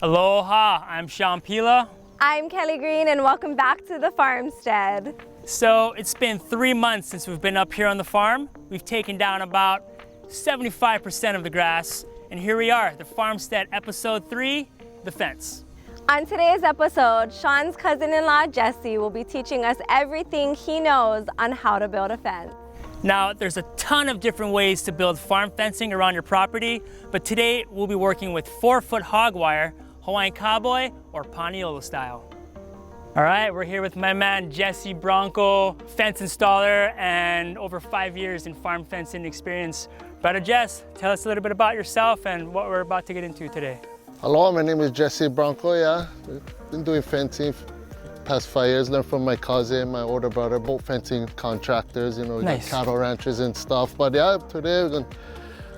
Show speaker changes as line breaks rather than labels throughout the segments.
Aloha, I'm Shawn Pila.
I'm Kelly Green and welcome back to the Farmstead.
So it's been 3 months since we've been up here on the farm. We've taken down about 75% of the grass, and here we are, the Farmstead episode 3, the fence.
On today's episode, Shawn's cousin-in-law Jesse will be teaching us everything he knows on how to build a fence.
Now, there's a ton of different ways to build farm fencing around your property, but today we'll be working with 4-foot Hogwire, Hawaiian cowboy, or Paniolo style. All right, we're here with my man Jesse Branco, fence installer and over 5 years in farm fencing experience. Brother Jess, tell us a little bit about yourself and what we're about to get into today.
Hello, my name is Jesse Branco. We've been doing fencing past 5 years. Learned from my cousin, my older brother, both fencing contractors, we
Nice.
got cattle ranchers and stuff. But yeah, today we're gonna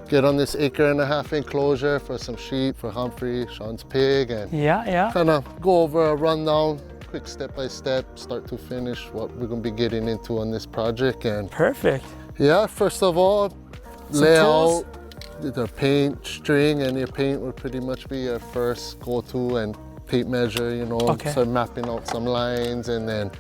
get on this 1.5 acre enclosure for some sheep, for Humphrey, Shawn's pig, and
Yeah.
kind of go over a rundown, quick step by step, start to finish, what we're gonna be getting into on this project. And
Perfect.
yeah, first of all,
Some
layout, the paint, string, and your paint would pretty much be your first go-to, and tape measure,
Okay.
start mapping out some lines, and then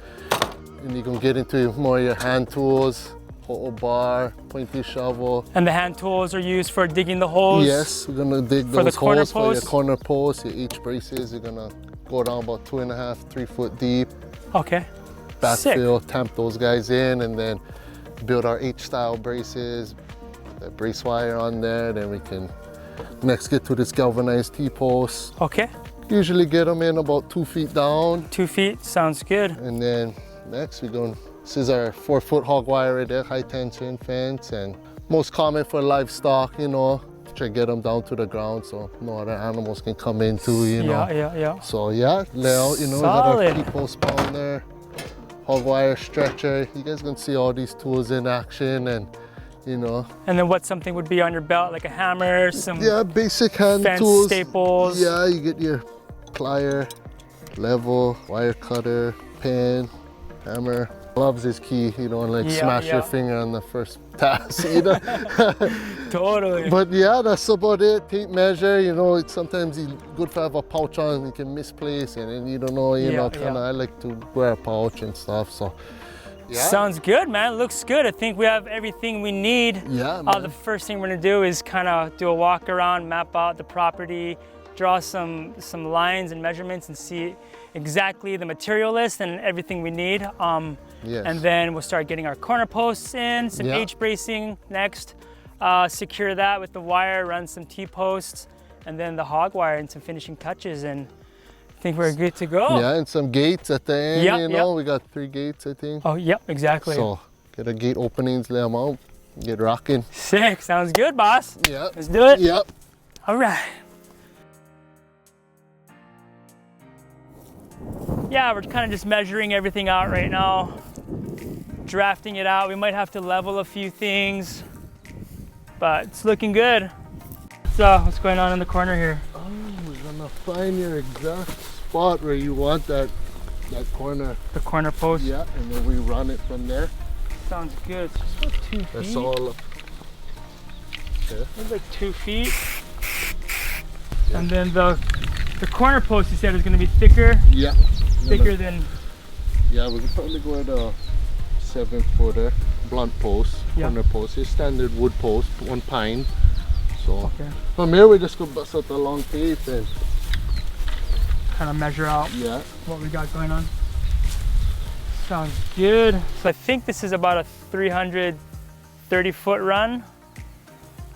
you can get into more of your hand tools, ho'o bar, pointy shovel.
And the hand tools are used for digging the holes?
Yes, we're gonna dig
For the
those
corner
holes for your
posts?
corner posts, your H braces. You're gonna go down about 2.5, 3 foot deep,
Okay.
backfill, tamp those guys in, and then build our H-style braces, the brace wire on there. Then we can next get to this galvanized T-post.
Okay.
Usually get them in about 2 feet down.
2 feet, sounds good.
And then next this is our 4-foot Hogwire right there, high tension fence, and most common for livestock, try to get them down to the ground so no other animals can come in too,
Yeah.
So yeah, layout, we got our
Solid.
T-post pounder, Hogwire stretcher. You guys can see all these tools in action, and
And then what something would be on your belt, like a hammer, some
yeah, basic hand
fence
tools.
staples.
Yeah, you get your plier, level, wire cutter, pen, hammer. Gloves is key. You don't smash
Yeah.
your finger on the first task.
Totally.
But yeah, that's about it. Tape measure. It's sometimes good to have a pouch on. You can misplace it, and you don't know. I like to wear a pouch and stuff. So yeah.
Sounds good, man. Looks good. I think we have everything we need.
Yeah, man.
The first thing we're gonna do is kind of do a walk around, map out the property, draw some lines and measurements, and see exactly the material list and everything we need.
Yes.
And then we'll start getting our corner posts in, some
Yeah.
H bracing next. Secure that with the wire, run some T-posts, and then the hog wire and some finishing touches, and I think we're good to go.
Yeah, and some gates at the end.
Yep.
We got 3 gates, I think.
Oh, yep, exactly.
So get a gate openings, lay them out, get rocking.
Sick, sounds good, boss.
Yeah.
Let's do it.
Yep.
All right. Yeah, we're kind of just measuring everything out right now, drafting it out. We might have to level a few things, but it's looking good. So, what's going on in the corner here?
Oh, we're gonna find your exact spot where you want that corner.
The corner post?
Yeah, and then we run it from there.
Sounds good. It's just about 2 feet.
That's all. Okay.
It's like 2 feet. And then the corner post you said is going to be thicker.
Yeah.
Thicker than.
Yeah, we can probably go with a 7-footer blunt post,
Yeah.
corner post. Your standard wood post, 1 pine. So
Okay.
from here we just go bust out the long tape and
Kind of measure out
yeah.
what we got going on. Sounds good. So I think this is about a 330-foot run.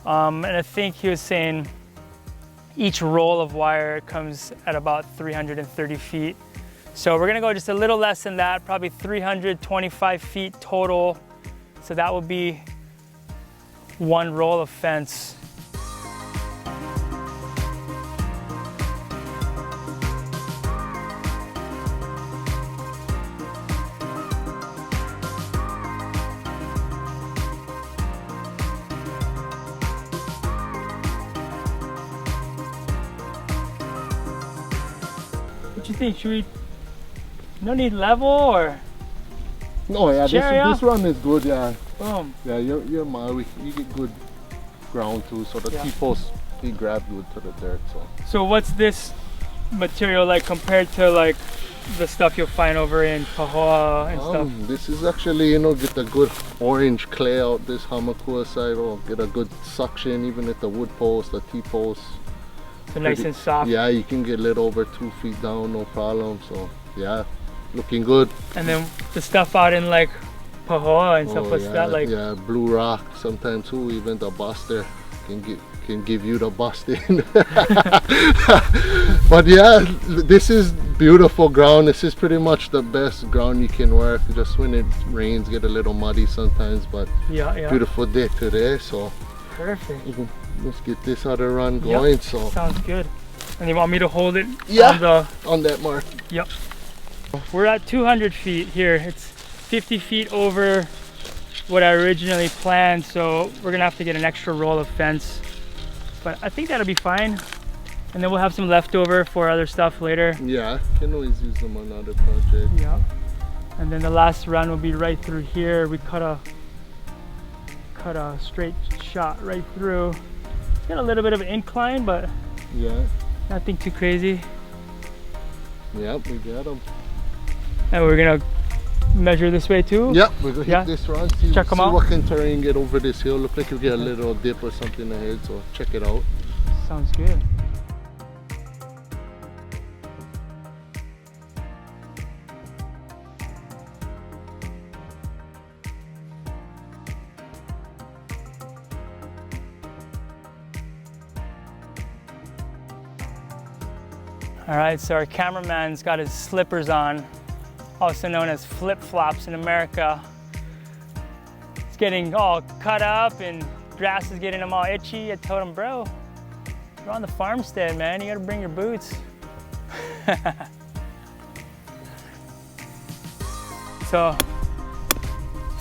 And I think he was saying each roll of wire comes at about 330 feet. So we're gonna go just a little less than that, probably 325 feet total. So that will be 1 roll of fence. What you think? Should we? No need level or?
No, yeah,
Cherry
this run is good, yeah.
Boom.
Yeah, you're mild. You get good ground too, so the
Yeah.
T-post, he grab good to the dirt. So
So what's this material like compared to like the stuff you'll find over in Pahoa and stuff?
This is actually, you know, get a good orange clay out this Hamakua side, or get a good suction even at the wood post, the T-post.
So nice and soft.
Yeah, you can get lit over 2 feet down, no problem. So yeah, looking good.
And then the stuff out in like Pahoa and stuff, what's that like?
Yeah, blue rock sometimes too, even the buster can give you the busting. But yeah, this is beautiful ground. This is pretty much the best ground you can work. Just when it rains, get a little muddy sometimes, but
yeah.
beautiful day today. So
perfect.
Let's get this other run going.
Yep.
So
sounds good. And you want me to hold it?
Yeah, on that mark.
Yep. We're at 200 feet here. It's 50 feet over what I originally planned, so we're gonna have to get an extra roll of fence. But I think that'll be fine. And then we'll have some leftover for other stuff later.
Yeah, can always use them on other projects.
Yeah. And then the last run will be right through here. We cut a straight shot right through. It's got a little bit of an incline, but
yeah,
nothing too crazy.
Yep, we got them.
And we're gonna measure this way too?
Yep, we're gonna hit this run, see
out.
What can terrain get over this hill. Look like you get a little dip or something ahead, so check it out.
Sounds good. All right, so our cameraman's got his slippers on, also known as flip-flops in America. It's getting all cut up and grass is getting them all itchy. I told him, bro, you're on the farmstead, man. You gotta bring your boots. So,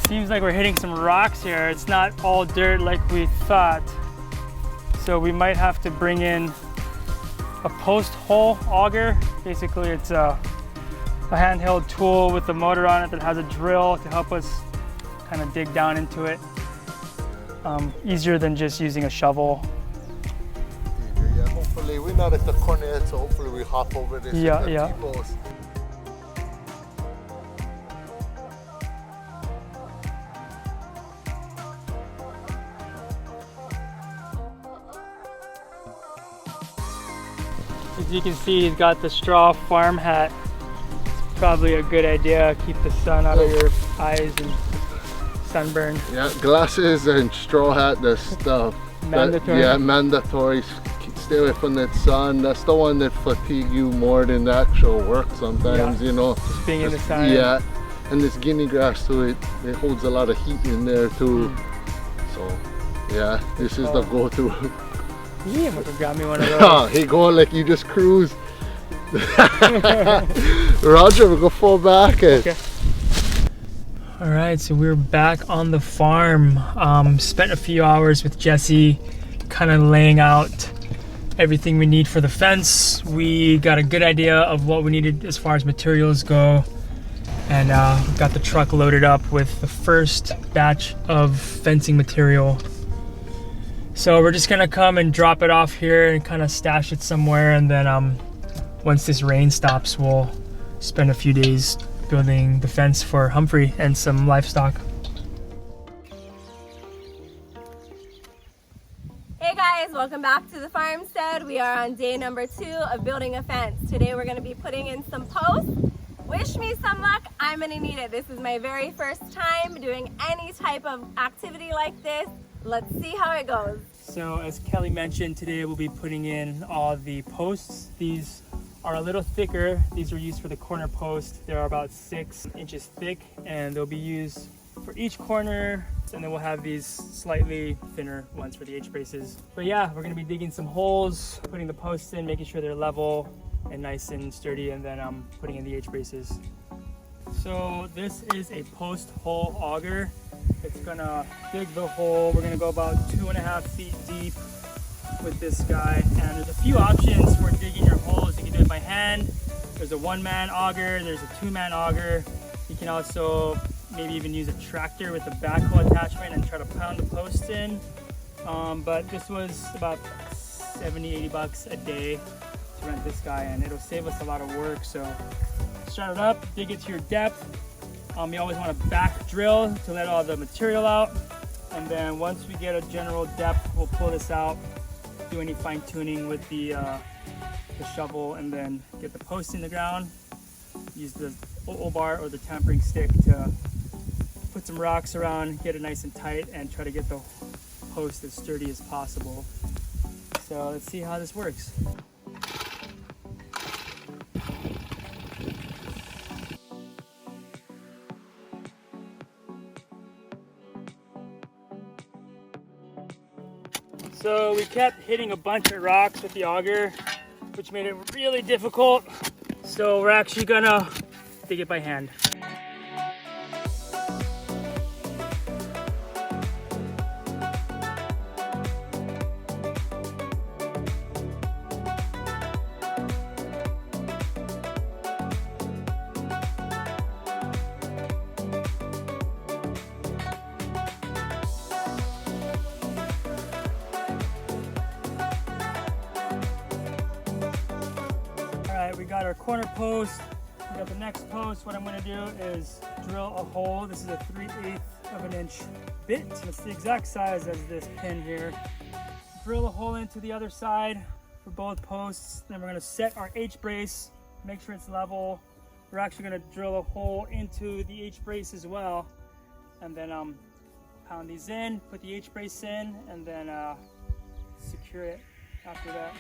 seems like we're hitting some rocks here. It's not all dirt like we thought. So we might have to bring in a post hole auger. Basically, it's a handheld tool with a motor on it that has a drill to help us kind of dig down into it. Easier than just using a shovel.
Yeah, hopefully we're not at the corner yet, so hopefully we hop over this.
Yeah.
T-post.
As you can see, he's got the straw farm hat. It's probably a good idea. Keep the sun out of your eyes and sunburn.
Yeah, glasses and straw hat, the stuff.
Mandatory.
Yeah, mandatory. Stay away from that sun. That's the one that fatigue you more than the actual work sometimes, you know.
Just being in the sun.
Yeah, and this guinea grass too, it holds a lot of heat in there too. So, yeah, this is the go-to.
Yeah, I'm gonna grab me one of those.
Hey, go like you just cruise. Roger, we'll go fall back.
Okay. All right, so we're back on the farm. Spent a few hours with Jesse, kind of laying out everything we need for the fence. We got a good idea of what we needed as far as materials go, and got the truck loaded up with the first batch of fencing material. So we're just gonna come and drop it off here and kind of stash it somewhere, and then once this rain stops, we'll spend a few days building the fence for Humphrey and some livestock.
Hey guys, welcome back to the farmstead. We are on day number 2 of building a fence. Today we're going to be putting in some posts. Wish me some luck, I'm going to need it. This is my very first time doing any type of activity like this. Let's see how it goes.
So as Kelly mentioned, today we'll be putting in all the posts. These are a little thicker. These are used for the corner post. They're about 6 inches thick, and they'll be used for each corner. And then we'll have these slightly thinner ones for the H-braces. But yeah, we're gonna be digging some holes, putting the posts in, making sure they're level and nice and sturdy, and then putting in the H-braces. So this is a post hole auger. It's gonna dig the hole. We're gonna go about 2.5 feet deep with this guy, and there's a few options for digging your holes. You can do it by hand. There's a 1-man auger, there's a 2-man auger. You can also maybe even use a tractor with a backhoe attachment and try to pound the posts in. But this was about 70-80 bucks a day rent this guy, and it'll save us a lot of work. So start it up, dig it to your depth. You always want to back drill to let all the material out. And then once we get a general depth, we'll pull this out, do any fine tuning with the shovel, and then get the post in the ground. Use the O-bar or the tampering stick to put some rocks around, get it nice and tight, and try to get the post as sturdy as possible. So let's see how this works. So we kept hitting a bunch of rocks with the auger, which made it really difficult. So we're actually gonna dig it by hand. We got our corner post, we got the next post. What I'm going to do is drill a hole. This is a 3/8 of an inch bit. It's the exact size as this pin here. Drill a hole into the other side for both posts. Then we're going to set our H-brace, make sure it's level. We're actually going to drill a hole into the H-brace as well. And then pound these in, put the H-brace in, and then secure it after that.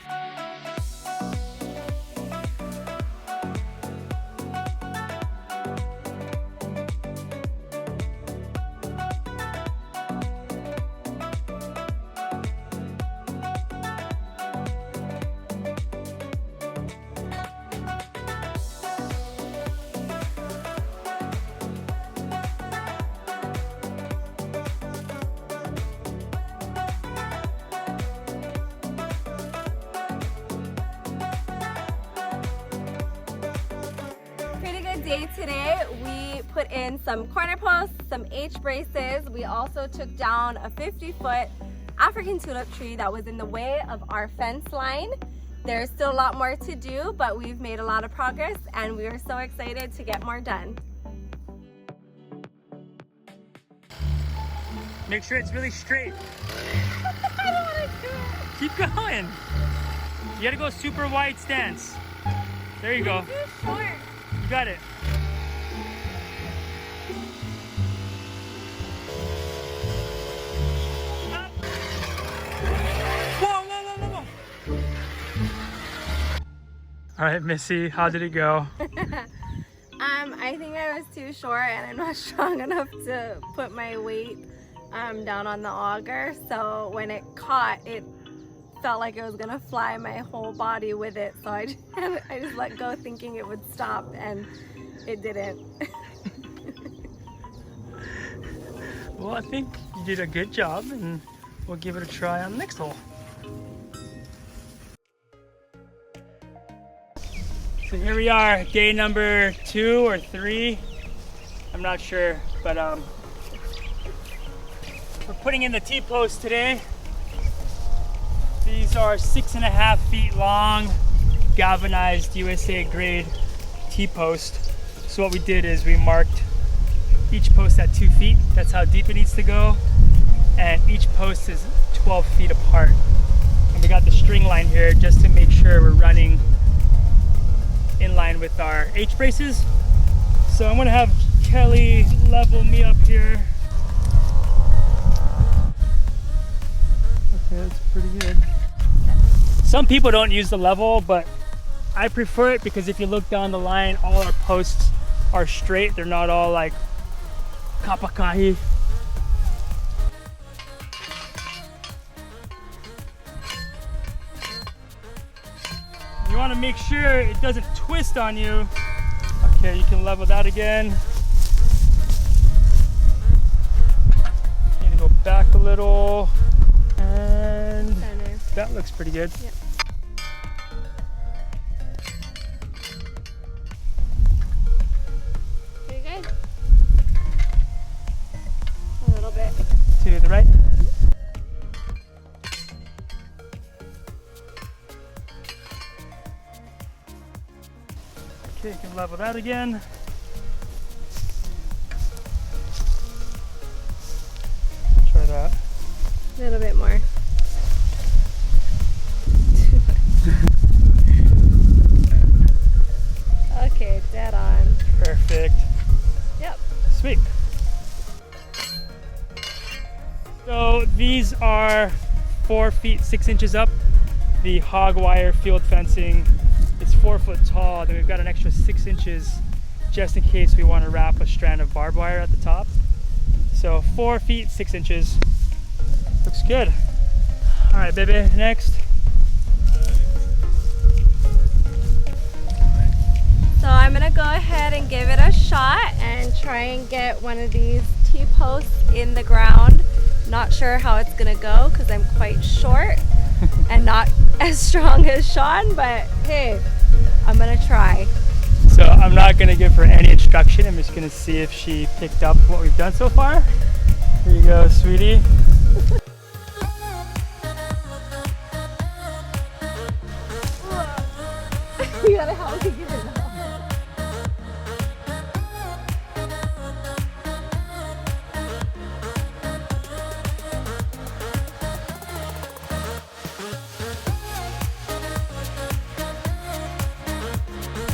Day today. We put in some corner posts, some H-braces. We also took down a 50-foot African tulip tree that was in the way of our fence line. There's still a lot more to do, but we've made a lot of progress and we are so excited to get more done.
Make sure it's really straight.
I don't want to do it.
Keep going. You gotta go super wide stance. There you go.
Too short.
You got it. All right, Missy, how did it go?
I think I was too short and I'm not strong enough to put my weight down on the auger. So when it caught, it felt like it was gonna fly my whole body with it. So I just let go thinking it would stop, and it didn't.
Well, I think you did a good job, and we'll give it a try on the next hole. So here we are, day number 2 or 3. I'm not sure, but we're putting in the T-post today. These are 6.5 feet long, galvanized USA grade T-post. So what we did is we marked each post at 2 feet. That's how deep it needs to go. And each post is 12 feet apart. And we got the string line here just to make sure we're running in line with our H-braces. So I'm gonna have Kelly level me up here. Okay, that's pretty good. Some people don't use the level, but I prefer it because if you look down the line, all our posts are straight. They're not all like kapakahi. You want to make sure it doesn't twist on you. Okay, you can level that again. Need to go back a little, and that looks pretty good.
Yep. Pretty good. A little bit.
To the right. Okay, you can level that again. Try that.
A little bit more. Okay, dead on.
Perfect.
Yep.
Sweet. So these are 4 feet 6 inches up. The Hogwire field fencing. It's 4 foot tall. Then we've got an extra 6 inches just in case we want to wrap a strand of barbed wire at the top. So 4 feet 6 inches. Looks good. All right, baby. Next.
So I'm gonna go ahead and give it a shot and try and get one of these T-posts in the ground. Not sure how it's gonna go because I'm quite short and not as strong as Shawn, but hey, I'm gonna try.
So I'm not gonna give her any instruction. I'm just gonna see if she picked up what we've done so far. Here you go, sweetie.
You gotta help me give it up.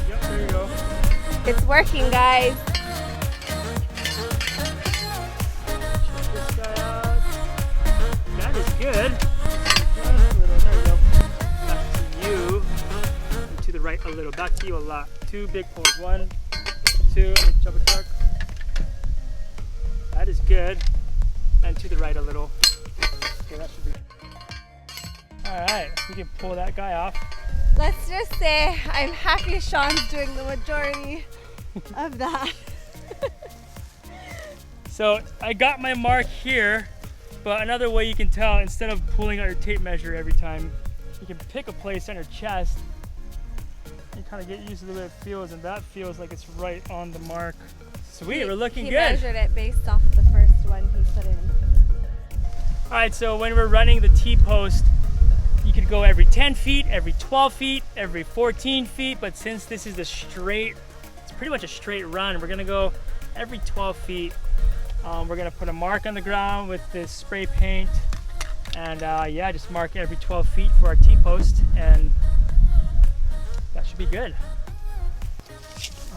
Yep, there you go.
It's working, guys.
Check this guy out. That is good. Just a little, there you go. Back to you. And to the right a little. Back to you a lot. 2 big pulls. 1, 2, and jump a truck. That is good. And to the right a little. Okay, that should be. Alright, we can pull that guy off.
Let's just say I'm happy Shawn's doing the majority of that.
So I got my mark here, but another way you can tell, instead of pulling out your tape measure every time, you can pick a place on your chest and kind of get used to the way it feels, and that feels like it's right on the mark. Sweet, we're looking
He
good.
measured it based off the first one he put in.
All right, so when we're running the T-post, you could go every 10 feet, every 12 feet, every 14 feet, but since this is it's pretty much a straight run, we're gonna go every 12 feet. We're gonna put a mark on the ground with this spray paint, and yeah, just mark every 12 feet for our T-post, and that should be good.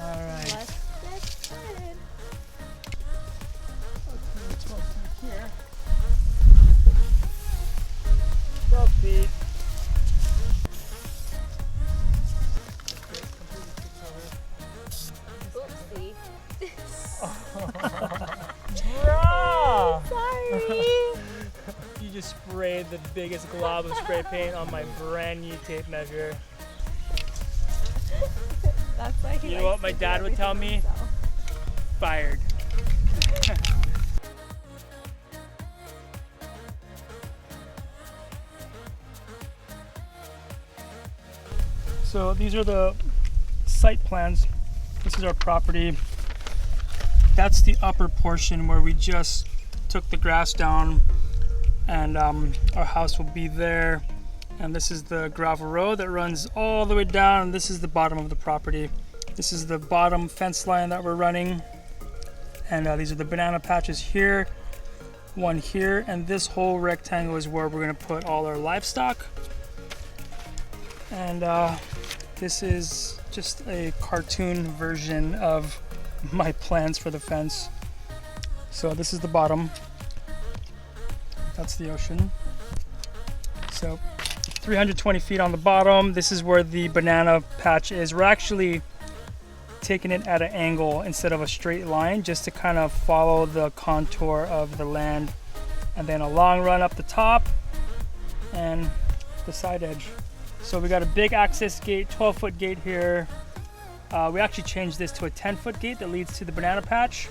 All right.
Let's get started.
Okay, 12 feet here. 12 feet.
Oopsie.
Bro!
Sorry.
You just sprayed the biggest glob of spray paint on my brand new tape measure.
That's why he
You know
likes
what my
to do
dad would tell
everything
me?
himself.
Fired. So these are the site plans. This is our property. That's the upper portion where we just took the grass down, and our house will be there. And this is the gravel road that runs all the way down, and this is the bottom of the property. This is the bottom fence line that we're running, and these are the banana patches here, one here, and this whole rectangle is where we're going to put all our livestock. And this is just a cartoon version of my plans for the fence. So this is the bottom, that's the ocean. So 320 feet on the bottom. This is where the banana patch is. We're actually taking it at an angle instead of a straight line, just to kind of follow the contour of the land, and then a long run up the top and the side edge. So we got a big access gate, 12-foot gate here. We actually changed this to a 10-foot gate that leads to the banana patch,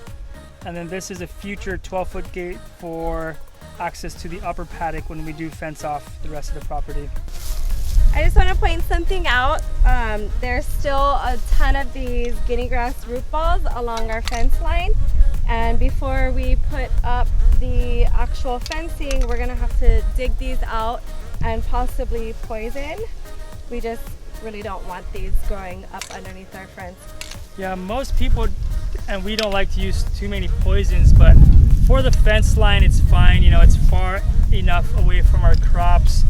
and then this is a future 12-foot gate for access to the upper paddock when we do fence off the rest of the property.
I just want to point something out. There's still a ton of these guinea grass root balls along our fence line, and before we put up the actual fencing, we're gonna have to dig these out and possibly poison. We just really don't want these growing up underneath our fence.
Yeah, most people, and we don't like to use too many poisons, but for the fence line, it's fine. You know, it's far enough away from our crops,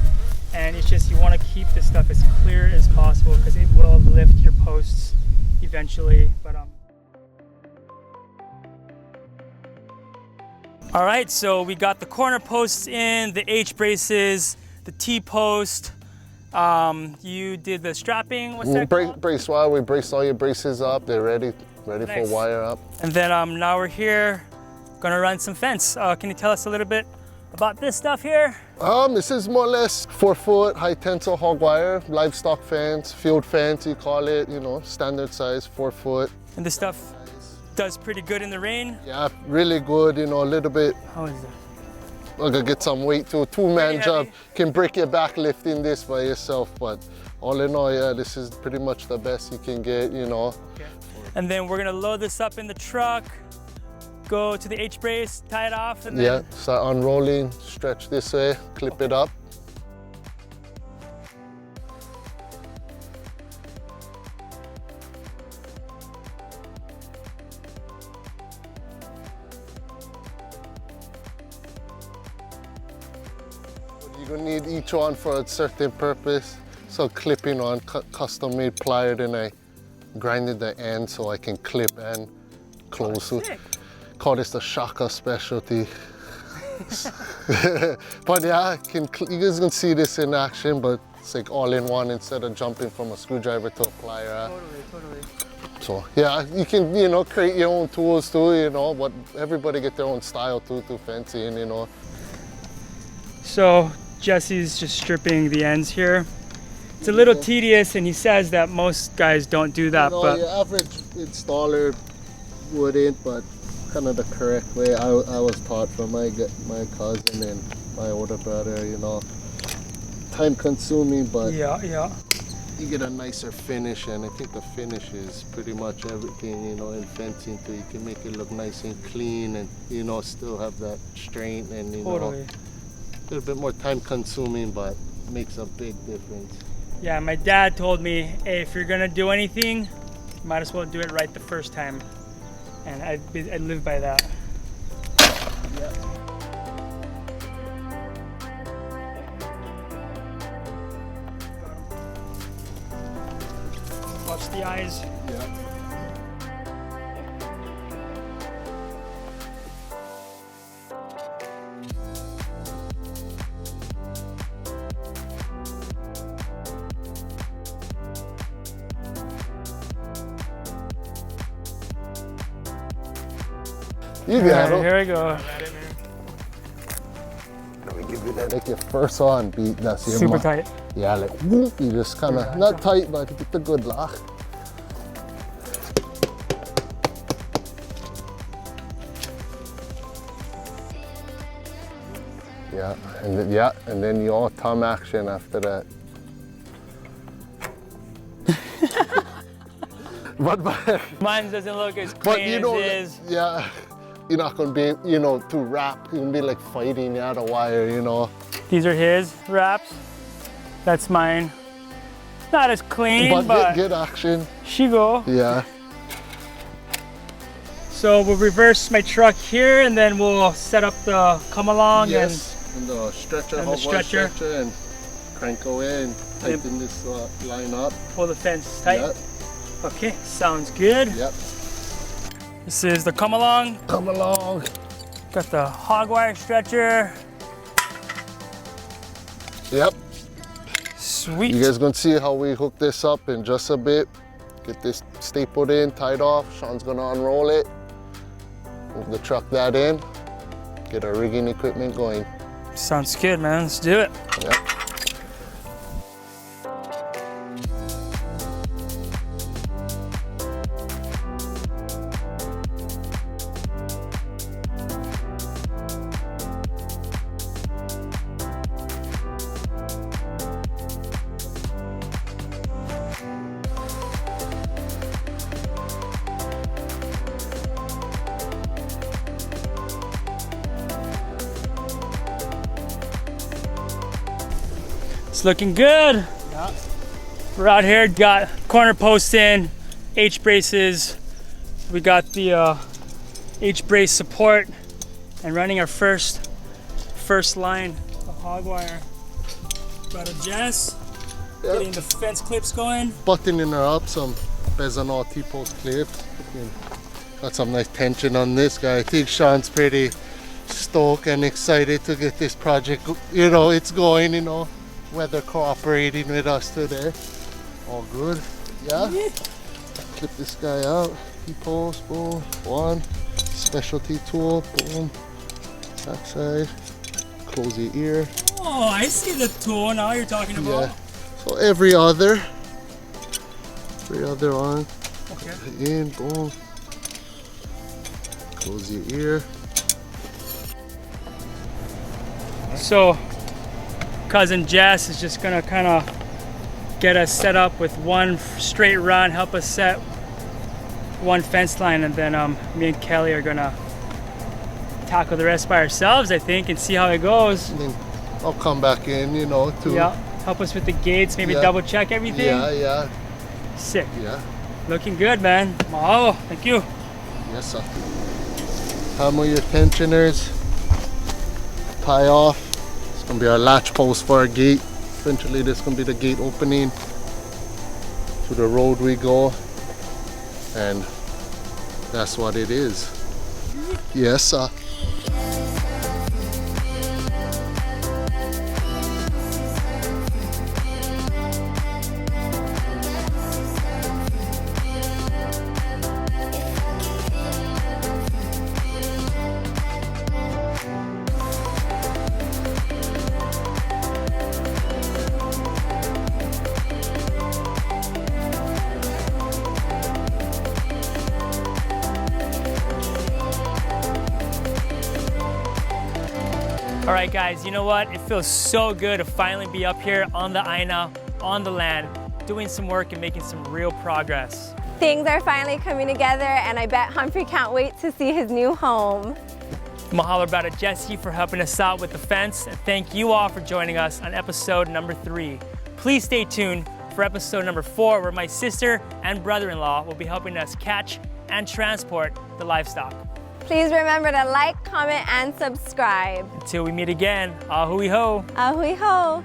and it's just you want to keep this stuff as clear as possible because it will lift your posts eventually. But all right, so we got the corner posts in, the H braces, the T post. You did the strapping. What's that called?
Brace wire. We braced all your braces up. They're ready
Nice.
for wire up.
And then now we're here, gonna run some fence. Can you tell us a little bit about this stuff here?
This is more or less 4-foot high tensile hog wire, livestock fence, field fence, you call it, you know, standard size, 4-foot.
And this stuff does pretty good in the rain.
Yeah, really good, you know, a little bit.
How is that?
I gotta get some weight to a two-man
Pretty
job.
heavy.
Can break your back lifting this by yourself, but all in all, yeah, this is pretty much the best you can get, you know.
Okay. And then we're gonna load this up in the truck, go to the H brace, tie it off, and then
Yeah, start unrolling, stretch this way, clip it up. You're gonna need each one for a certain purpose. So clipping on custom made plier, then I grinded the end so I can clip and close it.
sick.
Call this the Shaka specialty. But yeah, you guys can see this in action, but it's like all in one instead of jumping from a screwdriver to a plier.
Totally.
So yeah, you can, you know, create your own tools too, you know, but everybody get their own style too, to fencing, you know.
So Jesse's just stripping the ends here. It's a little tedious, and he says that most guys don't do that,
You know,
but
your average installer wouldn't, but kind of the correct way. I was taught from my cousin and my older brother, you know. Time consuming, but
yeah.
you get a nicer finish, and I think the finish is pretty much everything, you know, in fencing too. You can make it look nice and clean and, you know, still have that strength and, you know, a little bit more time consuming, but makes a big difference.
Yeah, my dad told me, hey, if you're gonna do anything, you might as well do it right the first time. And I live by that.
Yeah.
Watch the eyes.
Yeah. You got it.
Here we go.
Let me give you that, like your first on beat. That's your
Super tight.
Yeah, like whoop, you just kind of, not tight, but you get the good lock. Yeah, and then you all thumb action after that. but
Mine doesn't look as
But
clean
you know,
as his.
yeah, you're not gonna be, you know, too wrapped. You're gonna be like fighting out a wire, you know.
These are his wraps. That's mine. Not as clean, but
good action.
she go.
Yeah.
So we'll reverse my truck here, and then we'll set up the come along
Yes, and the stretcher,
and the
Hogwire
stretcher.
and crank away and tighten this line up.
and pull the fence tight.
Yep.
Okay, sounds good.
Yep.
This is the come along.
Come along.
Got the Hogwire stretcher.
Yep.
Sweet.
You guys gonna see how we hook this up in just a bit. Get this stapled in, tied off. Shawn's gonna unroll it. Move the truck that in. Get our rigging equipment going.
Sounds good, man. Let's do it.
Yep.
It's looking good.
Yeah.
We're out here, got corner posts in, H-braces. We got the H-brace support and running our first line of Hogwire. Got a Jess, getting the fence clips going.
Buttoning her up, some Bezanol T-post clips. Got some nice tension on this guy. I think Shawn's pretty stoked and excited to get this project, you know, it's going, you know. Weather cooperating with us today. All good, yeah. Clip this guy out. T-post, boom, one. Specialty tool, boom. Backside, close your ear.
Oh, I see the tool now you're talking about.
Yeah. So every other one.
Okay.
In, boom. Close your ear.
So, cousin Jess is just gonna kind of get us set up with one straight run, help us set one fence line, and then me and Kelly are gonna tackle the rest by ourselves, I think, and see how it goes.
And then I'll come back in, you know, too.
Yeah, help us with the gates, maybe
Yeah.
double check everything.
Yeah.
Sick.
Yeah.
Looking good, man. Mahalo. Thank you.
Yes, sir. Hammer your tensioners. Tie off. It's gonna be our latch post for our gate. Eventually, this is gonna be the gate opening. To the road we go, and that's what it is. Yes, sir.
All right, guys, you know what? It feels so good to finally be up here on the Aina, on the land, doing some work and making some real progress.
Things are finally coming together, and I bet Humphrey can't wait to see his new home.
Mahalo brother Jesse for helping us out with the fence, and thank you all for joining us on episode number 3. Please stay tuned for episode number 4, where my sister and brother-in-law will be helping us catch and transport the livestock.
Please remember to like, comment, and subscribe.
Until we meet again, ahui ho.
Ahui ho!